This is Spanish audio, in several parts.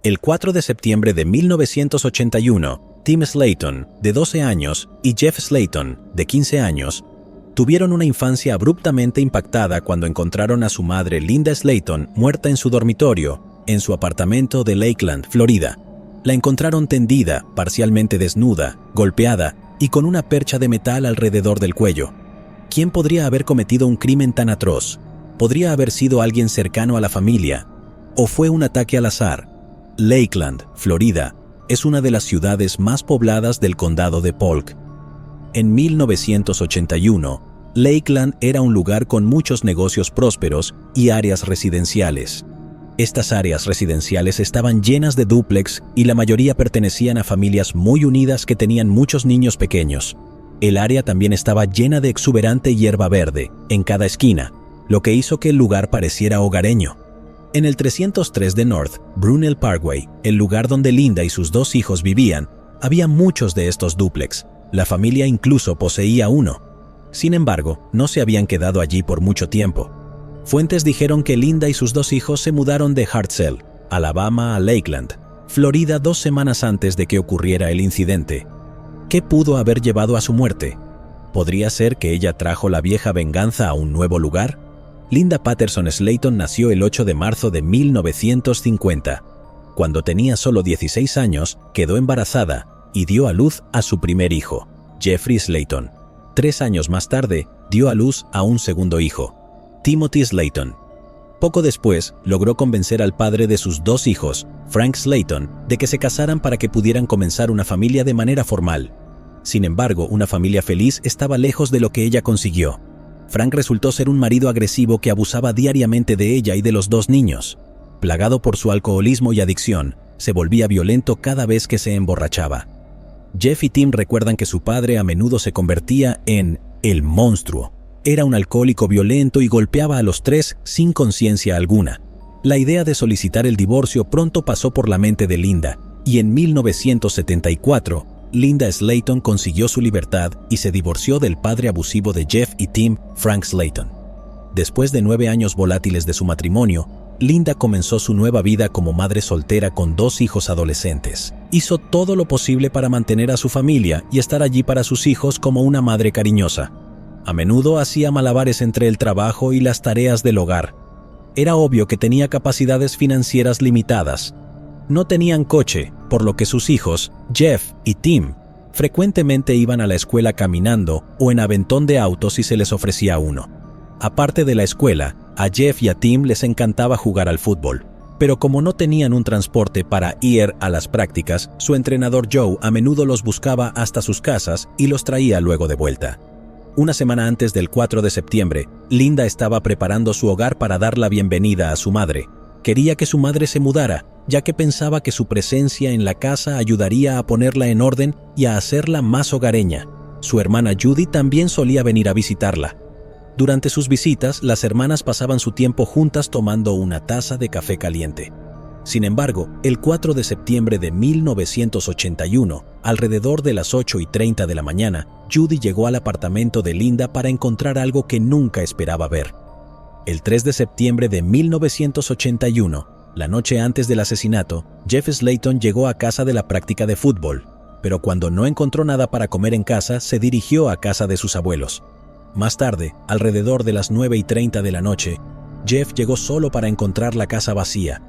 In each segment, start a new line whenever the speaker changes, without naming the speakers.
El 4 de septiembre de 1981, Tim Slayton, de 12 años, y Jeff Slayton, de 15 años, tuvieron una infancia abruptamente impactada cuando encontraron a su madre Linda Slayton muerta en su dormitorio, en su apartamento de Lakeland, Florida. La encontraron tendida, parcialmente desnuda, golpeada y con una percha de metal alrededor del cuello. ¿Quién podría haber cometido un crimen tan atroz? ¿Podría haber sido alguien cercano a la familia? ¿O fue un ataque al azar? Lakeland, Florida, es una de las ciudades más pobladas del condado de Polk. En 1981, Lakeland era un lugar con muchos negocios prósperos y áreas residenciales. Estas áreas residenciales estaban llenas de dúplex y la mayoría pertenecían a familias muy unidas que tenían muchos niños pequeños. El área también estaba llena de exuberante hierba verde en cada esquina, lo que hizo que el lugar pareciera hogareño. En el 303 de North Brunel Parkway, el lugar donde Linda y sus 2 hijos vivían, había muchos de estos dúplex. La familia incluso poseía uno. Sin embargo, no se habían quedado allí por mucho tiempo. Fuentes dijeron que Linda y sus 2 hijos se mudaron de Hartselle, Alabama, a Lakeland, Florida 2 semanas antes de que ocurriera el incidente. ¿Qué pudo haber llevado a su muerte? ¿Podría ser que ella trajo la vieja venganza a un nuevo lugar? Linda Patterson Slayton nació el 8 de marzo de 1950. Cuando tenía solo 16 años, quedó embarazada y dio a luz a su primer hijo, Jeffrey Slayton. 3 años más tarde, dio a luz a un segundo hijo, Timothy Slayton. Poco después, logró convencer al padre de sus 2 hijos, Frank Slayton, de que se casaran para que pudieran comenzar una familia de manera formal. Sin embargo, una familia feliz estaba lejos de lo que ella consiguió. Frank resultó ser un marido agresivo que abusaba diariamente de ella y de los 2 niños. Plagado por su alcoholismo y adicción, se volvía violento cada vez que se emborrachaba. Jeff y Tim recuerdan que su padre a menudo se convertía en el monstruo. Era un alcohólico violento y golpeaba a los 3 sin conciencia alguna. La idea de solicitar el divorcio pronto pasó por la mente de Linda, y en 1974, Linda Slayton consiguió su libertad y se divorció del padre abusivo de Jeff y Tim, Frank Slayton. Después de 9 años volátiles de su matrimonio, Linda comenzó su nueva vida como madre soltera con 2 hijos adolescentes. Hizo todo lo posible para mantener a su familia y estar allí para sus hijos como una madre cariñosa. A menudo hacía malabares entre el trabajo y las tareas del hogar. Era obvio que tenía capacidades financieras limitadas. No tenían coche, por lo que sus hijos, Jeff y Tim, frecuentemente iban a la escuela caminando o en aventón de autos si se les ofrecía uno. Aparte de la escuela, a Jeff y a Tim les encantaba jugar al fútbol, pero como no tenían un transporte para ir a las prácticas, su entrenador Joe a menudo los buscaba hasta sus casas y los traía luego de vuelta. Una semana antes del 4 de septiembre, Linda estaba preparando su hogar para dar la bienvenida a su madre. Quería que su madre se mudara, ya que pensaba que su presencia en la casa ayudaría a ponerla en orden y a hacerla más hogareña. Su hermana Judy también solía venir a visitarla. Durante sus visitas, las hermanas pasaban su tiempo juntas tomando una taza de café caliente. Sin embargo, el 4 de septiembre de 1981, alrededor de las 8:30 de la mañana, Judy llegó al apartamento de Linda para encontrar algo que nunca esperaba ver. El 3 de septiembre de 1981, la noche antes del asesinato, Jeff Slayton llegó a casa de la práctica de fútbol, pero cuando no encontró nada para comer en casa, se dirigió a casa de sus abuelos. Más tarde, alrededor de las 9:30 de la noche, Jeff llegó solo para encontrar la casa vacía.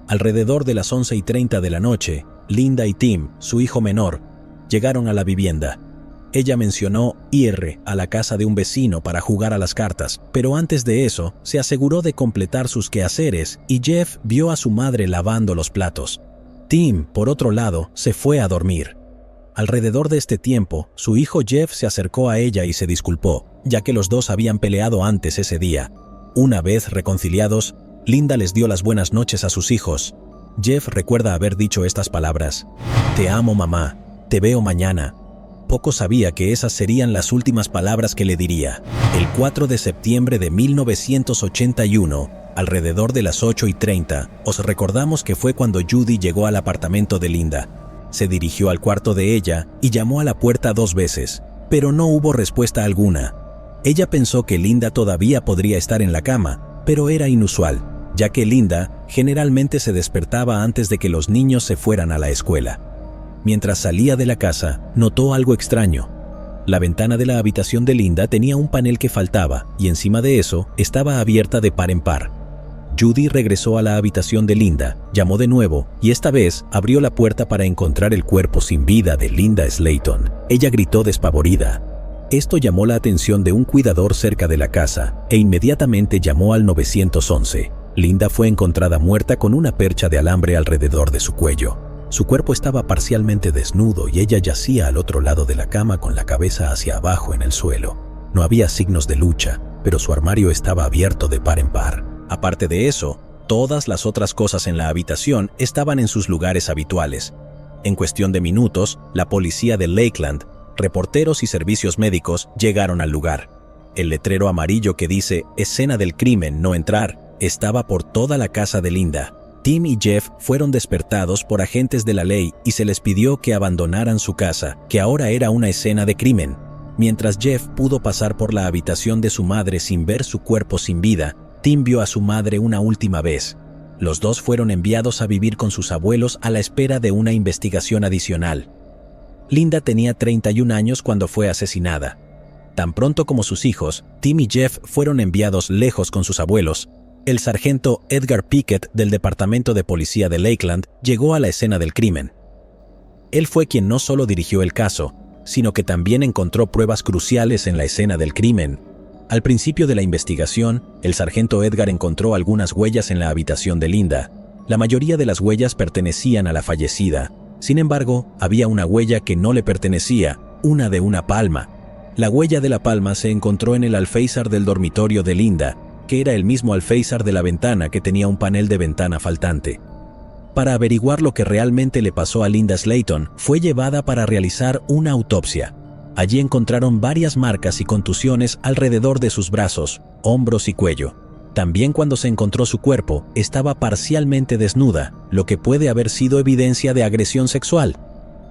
Alrededor de las 11:30 de la noche, Linda y Tim, su hijo menor, llegaron a la vivienda. Ella mencionó ir a la casa de un vecino para jugar a las cartas, pero antes de eso, se aseguró de completar sus quehaceres y Jeff vio a su madre lavando los platos. Tim, por otro lado, se fue a dormir. Alrededor de este tiempo, su hijo Jeff se acercó a ella y se disculpó, ya que los 2 habían peleado antes ese día. Una vez reconciliados, Linda les dio las buenas noches a sus hijos. Jeff recuerda haber dicho estas palabras: «Te amo, mamá, te veo mañana». Poco sabía que esas serían las últimas palabras que le diría. El 4 de septiembre de 1981, alrededor de las 8:30, os recordamos que fue cuando Judy llegó al apartamento de Linda. Se dirigió al cuarto de ella y llamó a la puerta 2 veces, pero no hubo respuesta alguna. Ella pensó que Linda todavía podría estar en la cama, pero era inusual. ya que Linda generalmente se despertaba antes de que los niños se fueran a la escuela. Mientras salía de la casa, notó algo extraño. La ventana de la habitación de Linda tenía un panel que faltaba y encima de eso estaba abierta de par en par. Judy regresó a la habitación de Linda, llamó de nuevo y esta vez abrió la puerta para encontrar el cuerpo sin vida de Linda Slayton. Ella gritó despavorida. Esto llamó la atención de un cuidador cerca de la casa e inmediatamente llamó al 911. Linda fue encontrada muerta con una percha de alambre alrededor de su cuello. Su cuerpo estaba parcialmente desnudo y ella yacía al otro lado de la cama con la cabeza hacia abajo en el suelo. No había signos de lucha, pero su armario estaba abierto de par en par. Aparte de eso, todas las otras cosas en la habitación estaban en sus lugares habituales. En cuestión de minutos, la policía de Lakeland, reporteros y servicios médicos llegaron al lugar. El letrero amarillo que dice «Escena del crimen, no entrar» estaba por toda la casa de Linda. Tim y Jeff fueron despertados por agentes de la ley y se les pidió que abandonaran su casa, que ahora era una escena de crimen. Mientras Jeff pudo pasar por la habitación de su madre sin ver su cuerpo sin vida, Tim vio a su madre una última vez. Los dos fueron enviados a vivir con sus abuelos a la espera de una investigación adicional. Linda tenía 31 años cuando fue asesinada. Tan pronto como sus hijos, Tim y Jeff fueron enviados lejos con sus abuelos. El sargento Edgar Pickett del Departamento de Policía de Lakeland llegó a la escena del crimen. Él fue quien no solo dirigió el caso, sino que también encontró pruebas cruciales en la escena del crimen. Al principio de la investigación, el sargento Edgar encontró algunas huellas en la habitación de Linda. La mayoría de las huellas pertenecían a la fallecida. Sin embargo, había una huella que no le pertenecía, una de una palma. La huella de la palma se encontró en el alféizar del dormitorio de Linda, que era el mismo alféizar de la ventana que tenía un panel de ventana faltante. Para averiguar lo que realmente le pasó a Linda Slayton, fue llevada para realizar una autopsia. Allí encontraron varias marcas y contusiones alrededor de sus brazos, hombros y cuello. También cuando se encontró su cuerpo, estaba parcialmente desnuda, lo que puede haber sido evidencia de agresión sexual.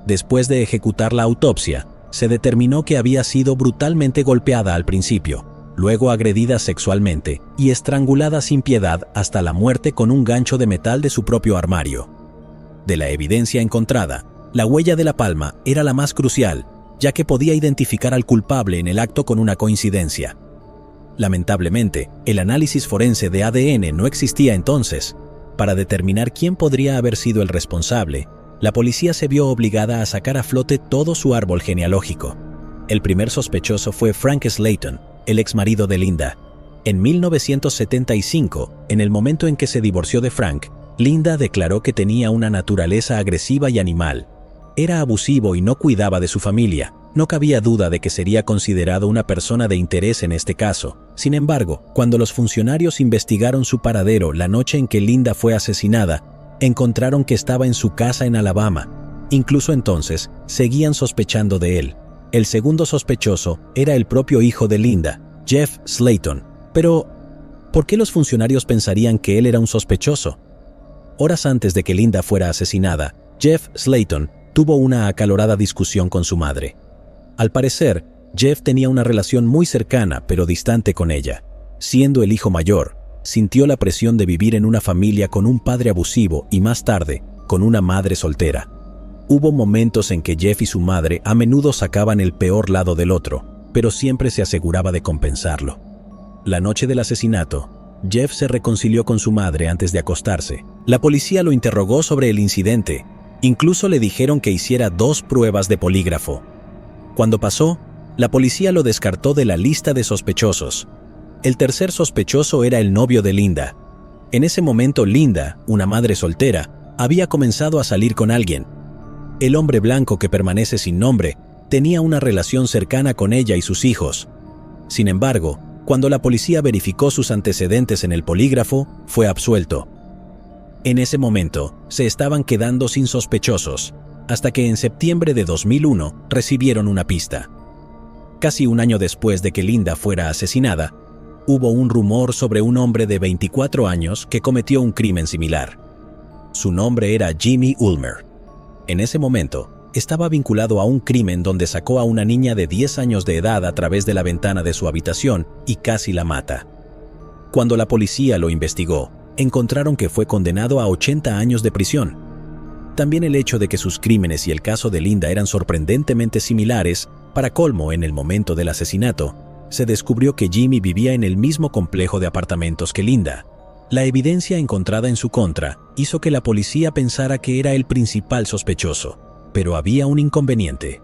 Después de ejecutar la autopsia, se determinó que había sido brutalmente golpeada al principio, luego agredida sexualmente y estrangulada sin piedad hasta la muerte con un gancho de metal de su propio armario. De la evidencia encontrada, la huella de la palma era la más crucial, ya que podía identificar al culpable en el acto con una coincidencia. Lamentablemente, el análisis forense de ADN no existía entonces. Para determinar quién podría haber sido el responsable, la policía se vio obligada a sacar a flote todo su árbol genealógico. El primer sospechoso fue Frank Slayton, el exmarido de Linda. En 1975, en el momento en que se divorció de Frank, Linda declaró que tenía una naturaleza agresiva y animal. Era abusivo y no cuidaba de su familia. No cabía duda de que sería considerado una persona de interés en este caso. Sin embargo, cuando los funcionarios investigaron su paradero la noche en que Linda fue asesinada, encontraron que estaba en su casa en Alabama. Incluso entonces, seguían sospechando de él. El segundo sospechoso era el propio hijo de Linda, Jeff Slayton. Pero, ¿por qué los funcionarios pensarían que él era un sospechoso? Horas antes de que Linda fuera asesinada, Jeff Slayton tuvo una acalorada discusión con su madre. Al parecer, Jeff tenía una relación muy cercana pero distante con ella. Siendo el hijo mayor, sintió la presión de vivir en una familia con un padre abusivo y más tarde, con una madre soltera. Hubo momentos en que Jeff y su madre a menudo sacaban el peor lado del otro, pero siempre se aseguraba de compensarlo. La noche del asesinato, Jeff se reconcilió con su madre antes de acostarse. La policía lo interrogó sobre el incidente. Incluso le dijeron que hiciera 2 pruebas de polígrafo. Cuando pasó, la policía lo descartó de la lista de sospechosos. El tercer sospechoso era el novio de Linda. En ese momento Linda, una madre soltera, había comenzado a salir con alguien. El hombre blanco que permanece sin nombre tenía una relación cercana con ella y sus hijos. Sin embargo, cuando la policía verificó sus antecedentes en el polígrafo, fue absuelto. En ese momento, se estaban quedando sin sospechosos, hasta que en septiembre de 2001 recibieron una pista. Casi un año después de que Linda fuera asesinada, hubo un rumor sobre un hombre de 24 años que cometió un crimen similar. Su nombre era Jimmy Ulmer. En ese momento, estaba vinculado a un crimen donde sacó a una niña de 10 años de edad a través de la ventana de su habitación y casi la mata. Cuando la policía lo investigó, encontraron que fue condenado a 80 años de prisión. También el hecho de que sus crímenes y el caso de Linda eran sorprendentemente similares. Para colmo, en el momento del asesinato, se descubrió que Jimmy vivía en el mismo complejo de apartamentos que Linda. La evidencia encontrada en su contra hizo que la policía pensara que era el principal sospechoso, pero había un inconveniente.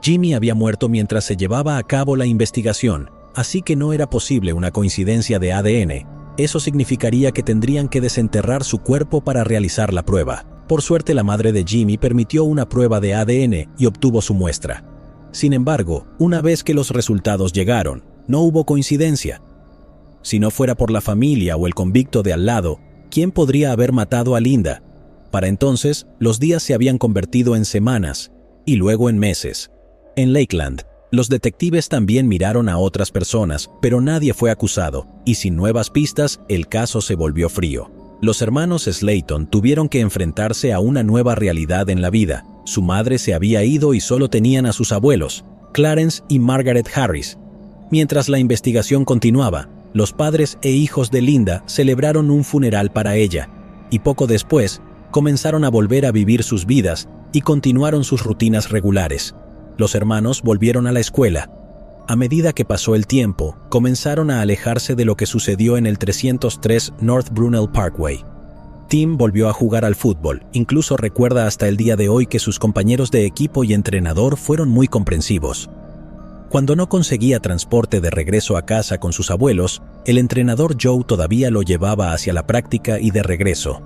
Jimmy había muerto mientras se llevaba a cabo la investigación, así que no era posible una coincidencia de ADN. Eso significaría que tendrían que desenterrar su cuerpo para realizar la prueba. Por suerte, la madre de Jimmy permitió una prueba de ADN y obtuvo su muestra. Sin embargo, una vez que los resultados llegaron, no hubo coincidencia. Si no fuera por la familia o el convicto de al lado, ¿quién podría haber matado a Linda? Para entonces, los días se habían convertido en semanas y luego en meses. En Lakeland, los detectives también miraron a otras personas, pero nadie fue acusado, y sin nuevas pistas, el caso se volvió frío. Los hermanos Slayton tuvieron que enfrentarse a una nueva realidad en la vida. Su madre se había ido y solo tenían a sus abuelos, Clarence y Margaret Harris. Mientras la investigación continuaba, los padres e hijos de Linda celebraron un funeral para ella, y poco después comenzaron a volver a vivir sus vidas y continuaron sus rutinas regulares. Los hermanos volvieron a la escuela. A medida que pasó el tiempo, comenzaron a alejarse de lo que sucedió en el 303 North Brunel Parkway. Tim volvió a jugar al fútbol, incluso recuerda hasta el día de hoy que sus compañeros de equipo y entrenador fueron muy comprensivos. Cuando no conseguía transporte de regreso a casa con sus abuelos, el entrenador Joe todavía lo llevaba hacia la práctica y de regreso.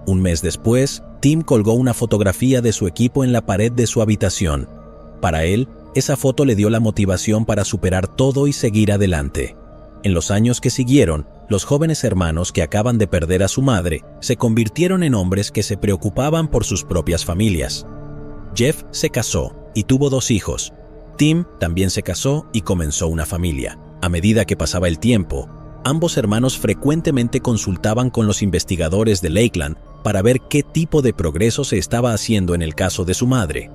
Un mes después, Tim colgó una fotografía de su equipo en la pared de su habitación. Para él, esa foto le dio la motivación para superar todo y seguir adelante. En los años que siguieron, los jóvenes hermanos que acaban de perder a su madre se convirtieron en hombres que se preocupaban por sus propias familias. Jeff se casó y tuvo 2 hijos. Tim también se casó y comenzó una familia. A medida que pasaba el tiempo, ambos hermanos frecuentemente consultaban con los investigadores de Lakeland para ver qué tipo de progreso se estaba haciendo en el caso de su madre.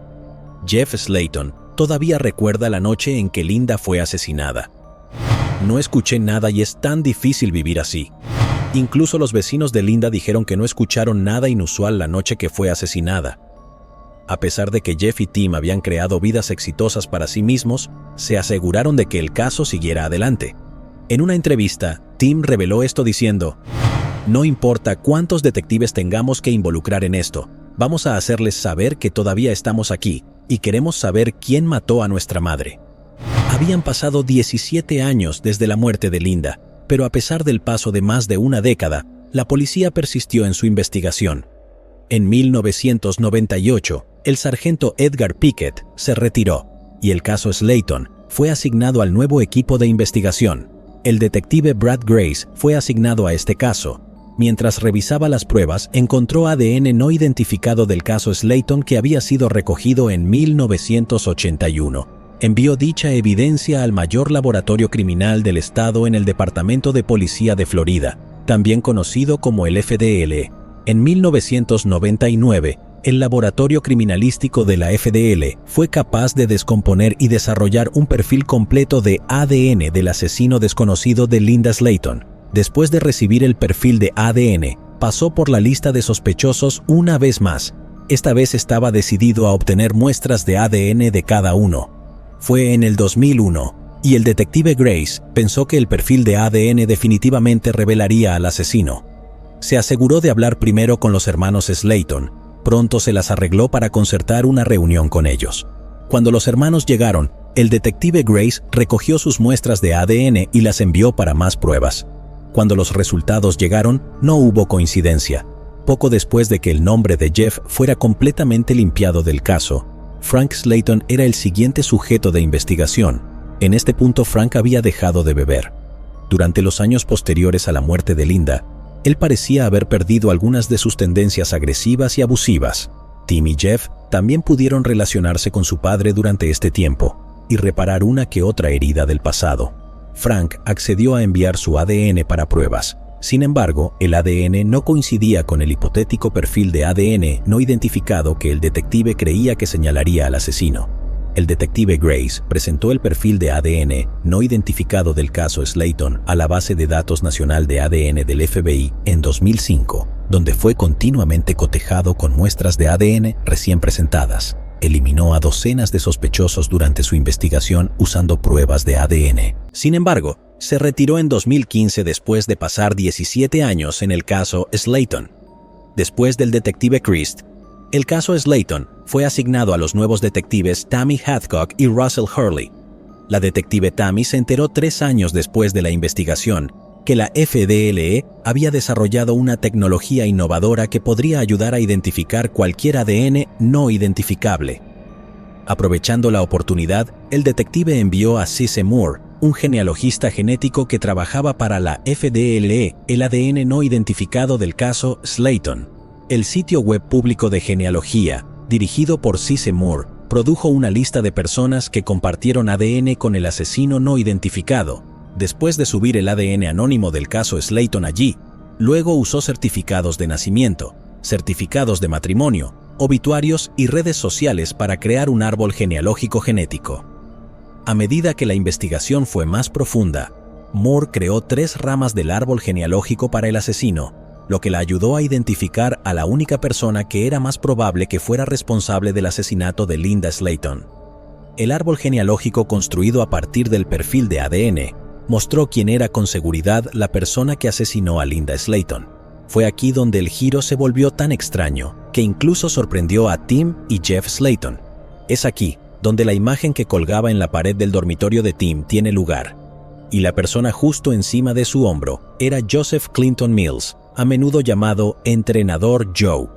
Jeff Slayton todavía recuerda la noche en que Linda fue asesinada. No escuché nada y es tan difícil vivir así. Incluso los vecinos de Linda dijeron que no escucharon nada inusual la noche que fue asesinada. A pesar de que Jeff y Tim habían creado vidas exitosas para sí mismos, se aseguraron de que el caso siguiera adelante. En una entrevista, Tim reveló esto diciendo: "No importa cuántos detectives tengamos que involucrar en esto, vamos a hacerles saber que todavía estamos aquí y queremos saber quién mató a nuestra madre". Habían pasado 17 años desde la muerte de Linda, pero a pesar del paso de más de una década, la policía persistió en su investigación. En 1998, el sargento Edgar Pickett se retiró y el caso Slayton fue asignado al nuevo equipo de investigación. El detective Brad Grace fue asignado a este caso. Mientras revisaba las pruebas, encontró ADN no identificado del caso Slayton que había sido recogido en 1981. Envió dicha evidencia al mayor laboratorio criminal del estado en el Departamento de Policía de Florida, también conocido como el FDL. En 1999, el laboratorio criminalístico de la FDL fue capaz de descomponer y desarrollar un perfil completo de ADN del asesino desconocido de Linda Slayton. Después de recibir el perfil de ADN, pasó por la lista de sospechosos una vez más. Esta vez estaba decidido a obtener muestras de ADN de cada uno. Fue en el 2001, y el detective Grace pensó que el perfil de ADN definitivamente revelaría al asesino. Se aseguró de hablar primero con los hermanos Slayton. Pronto se las arregló para concertar una reunión con ellos. Cuando los hermanos llegaron, el detective Grace recogió sus muestras de ADN y las envió para más pruebas. Cuando los resultados llegaron, no hubo coincidencia. Poco después de que el nombre de Jeff fuera completamente limpiado del caso, Frank Slayton era el siguiente sujeto de investigación. En este punto, Frank había dejado de beber. Durante los años posteriores a la muerte de Linda, él parecía haber perdido algunas de sus tendencias agresivas y abusivas. Tim y Jeff también pudieron relacionarse con su padre durante este tiempo y reparar una que otra herida del pasado. Frank accedió a enviar su ADN para pruebas. Sin embargo, el ADN no coincidía con el hipotético perfil de ADN no identificado que el detective creía que señalaría al asesino. el detective Grace presentó el perfil de ADN no identificado del caso Slayton a la base de datos nacional de ADN del FBI en 2005, donde fue continuamente cotejado con muestras de ADN recién presentadas. Eliminó a docenas de sospechosos durante su investigación usando pruebas de ADN. Sin embargo, se retiró en 2015 después de pasar 17 años en el caso Slayton. Después del detective Christ, el caso Slayton fue asignado a los nuevos detectives Tammy Hadcock y Russell Hurley. La detective Tammy se enteró 3 años después de la investigación que la FDLE había desarrollado una tecnología innovadora que podría ayudar a identificar cualquier ADN no identificable. Aprovechando la oportunidad, el detective envió a Cisse Moore, un genealogista genético que trabajaba para la FDLE, el ADN no identificado del caso Slayton. El sitio web público de genealogía, dirigido por Cisse Moore, produjo una lista de personas que compartieron ADN con el asesino no identificado. Después de subir el ADN anónimo del caso Slayton allí, luego usó certificados de nacimiento, certificados de matrimonio, obituarios y redes sociales para crear un árbol genealógico genético. A medida que la investigación fue más profunda, Moore creó 3 ramas del árbol genealógico para el asesino, lo que la ayudó a identificar a la única persona que era más probable que fuera responsable del asesinato de Linda Slayton. El árbol genealógico construido a partir del perfil de ADN mostró quién era con seguridad la persona que asesinó a Linda Slayton. Fue aquí donde el giro se volvió tan extraño que incluso sorprendió a Tim y Jeff Slayton. Es aquí donde la imagen que colgaba en la pared del dormitorio de Tim tiene lugar. Y la persona justo encima de su hombro era Joseph Clinton Mills, a menudo llamado Entrenador Joe.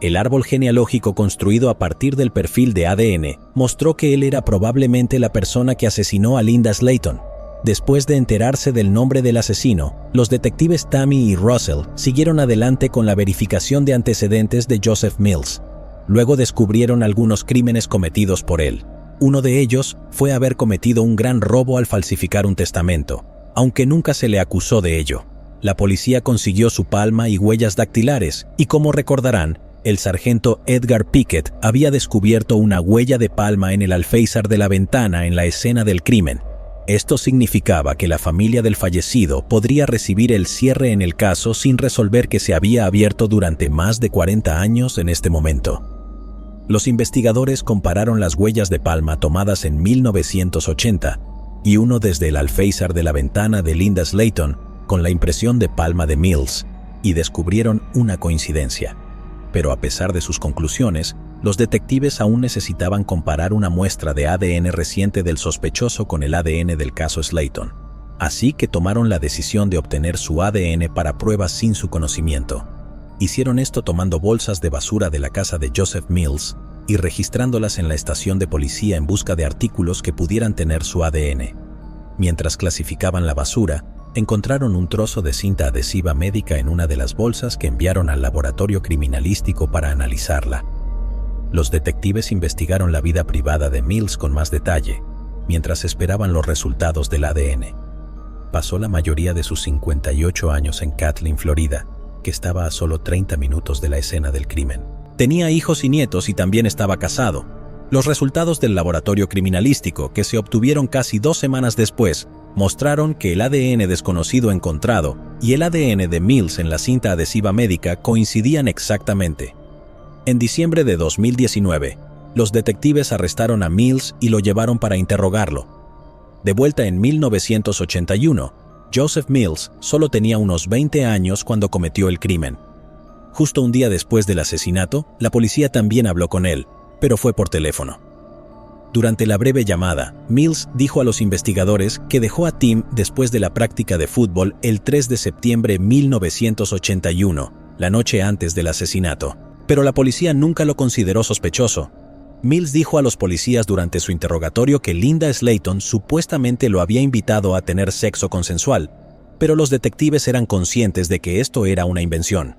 El árbol genealógico construido a partir del perfil de ADN mostró que él era probablemente la persona que asesinó a Linda Slayton. Después de enterarse del nombre del asesino, los detectives Tammy y Russell siguieron adelante con la verificación de antecedentes de Joseph Mills. Luego descubrieron algunos crímenes cometidos por él. Uno de ellos fue haber cometido un gran robo al falsificar un testamento, aunque nunca se le acusó de ello. La policía consiguió su palma y huellas dactilares, y como recordarán, el sargento Edgar Pickett había descubierto una huella de palma en el alféizar de la ventana en la escena del crimen. Esto significaba que la familia del fallecido podría recibir el cierre en el caso sin resolver que se había abierto durante más de 40 años en este momento. Los investigadores compararon las huellas de palma tomadas en 1980 y uno desde el alféizar de la ventana de Linda Slayton con la impresión de palma de Mills y descubrieron una coincidencia. Pero a pesar de sus conclusiones, los detectives aún necesitaban comparar una muestra de ADN reciente del sospechoso con el ADN del caso Slayton. Así que tomaron la decisión de obtener su ADN para pruebas sin su conocimiento. Hicieron esto tomando bolsas de basura de la casa de Joseph Mills y registrándolas en la estación de policía en busca de artículos que pudieran tener su ADN. Mientras clasificaban la basura, encontraron un trozo de cinta adhesiva médica en una de las bolsas que enviaron al laboratorio criminalístico para analizarla. Los detectives investigaron la vida privada de Mills con más detalle, mientras esperaban los resultados del ADN. Pasó la mayoría de sus 58 años en Kathleen, Florida, que estaba a solo 30 minutos de la escena del crimen. Tenía hijos y nietos y también estaba casado. Los resultados del laboratorio criminalístico, que se obtuvieron casi 2 semanas después, mostraron que el ADN desconocido encontrado y el ADN de Mills en la cinta adhesiva médica coincidían exactamente. En diciembre de 2019, los detectives arrestaron a Mills y lo llevaron para interrogarlo. De vuelta en 1981, Joseph Mills solo tenía unos 20 años cuando cometió el crimen. Justo un día después del asesinato, la policía también habló con él, pero fue por teléfono. Durante la breve llamada, Mills dijo a los investigadores que dejó a Tim después de la práctica de fútbol el 3 de septiembre de 1981, la noche antes del asesinato. Pero la policía nunca lo consideró sospechoso. Mills dijo a los policías durante su interrogatorio que Linda Slayton supuestamente lo había invitado a tener sexo consensual, pero los detectives eran conscientes de que esto era una invención.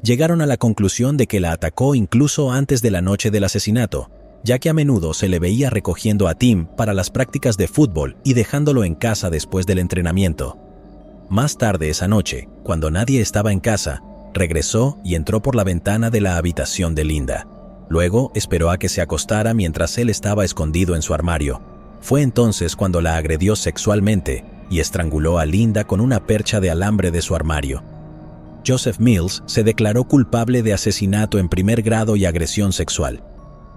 Llegaron a la conclusión de que la atacó incluso antes de la noche del asesinato, ya que a menudo se le veía recogiendo a Tim para las prácticas de fútbol y dejándolo en casa después del entrenamiento. Más tarde esa noche, cuando nadie estaba en casa, regresó y entró por la ventana de la habitación de Linda. Luego esperó a que se acostara mientras él estaba escondido en su armario. Fue entonces cuando la agredió sexualmente y estranguló a Linda con una percha de alambre de su armario. Joseph Mills se declaró culpable de asesinato en primer grado y agresión sexual.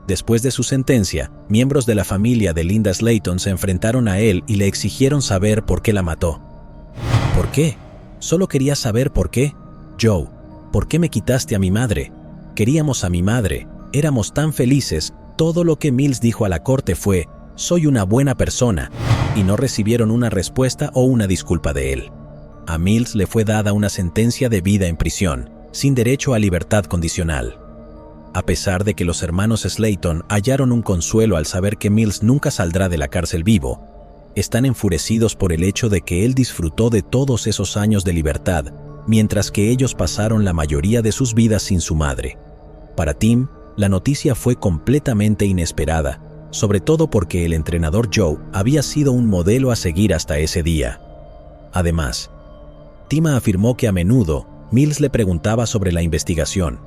Después de su sentencia, miembros de la familia de Linda Slayton se enfrentaron a él y le exigieron saber por qué la mató. ¿Por qué? Solo quería saber por qué. Joe, ¿por qué me quitaste a mi madre? Queríamos a mi madre, éramos tan felices. Todo lo que Mills dijo a la corte fue: soy una buena persona, y no recibieron una respuesta o una disculpa de él. A Mills le fue dada una sentencia de vida en prisión, sin derecho a libertad condicional. A pesar de que los hermanos Slayton hallaron un consuelo al saber que Mills nunca saldrá de la cárcel vivo, están enfurecidos por el hecho de que él disfrutó de todos esos años de libertad, mientras que ellos pasaron la mayoría de sus vidas sin su madre. Para Tim, la noticia fue completamente inesperada, sobre todo porque el entrenador Joe había sido un modelo a seguir hasta ese día. Además, Tim afirmó que a menudo Mills le preguntaba sobre la investigación.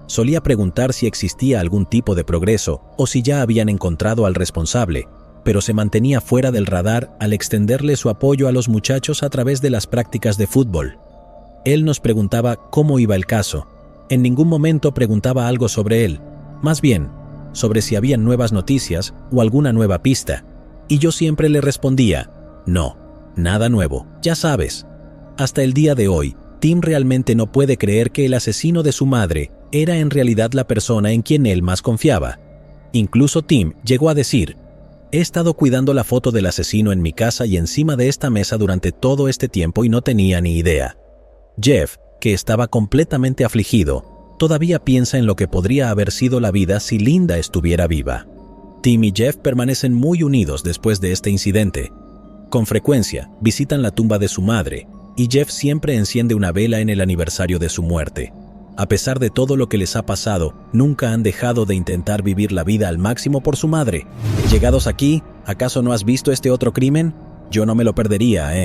Solía preguntar si existía algún tipo de progreso o si ya habían encontrado al responsable, pero se mantenía fuera del radar al extenderle su apoyo a los muchachos a través de las prácticas de fútbol. Él nos preguntaba cómo iba el caso. En ningún momento preguntaba algo sobre él, más bien, sobre si había nuevas noticias o alguna nueva pista. Y yo siempre le respondía: no, nada nuevo, ya sabes. Hasta el día de hoy, Tim realmente no puede creer que el asesino de su madre era en realidad la persona en quien él más confiaba. Incluso Tim llegó a decir: he estado cuidando la foto del asesino en mi casa y encima de esta mesa durante todo este tiempo y no tenía ni idea. Jeff, que estaba completamente afligido, todavía piensa en lo que podría haber sido la vida si Linda estuviera viva. Tim y Jeff permanecen muy unidos después de este incidente. Con frecuencia, visitan la tumba de su madre, y Jeff siempre enciende una vela en el aniversario de su muerte. A pesar de todo lo que les ha pasado, nunca han dejado de intentar vivir la vida al máximo por su madre. Llegados aquí, ¿acaso no has visto este otro crimen? Yo no me lo perdería,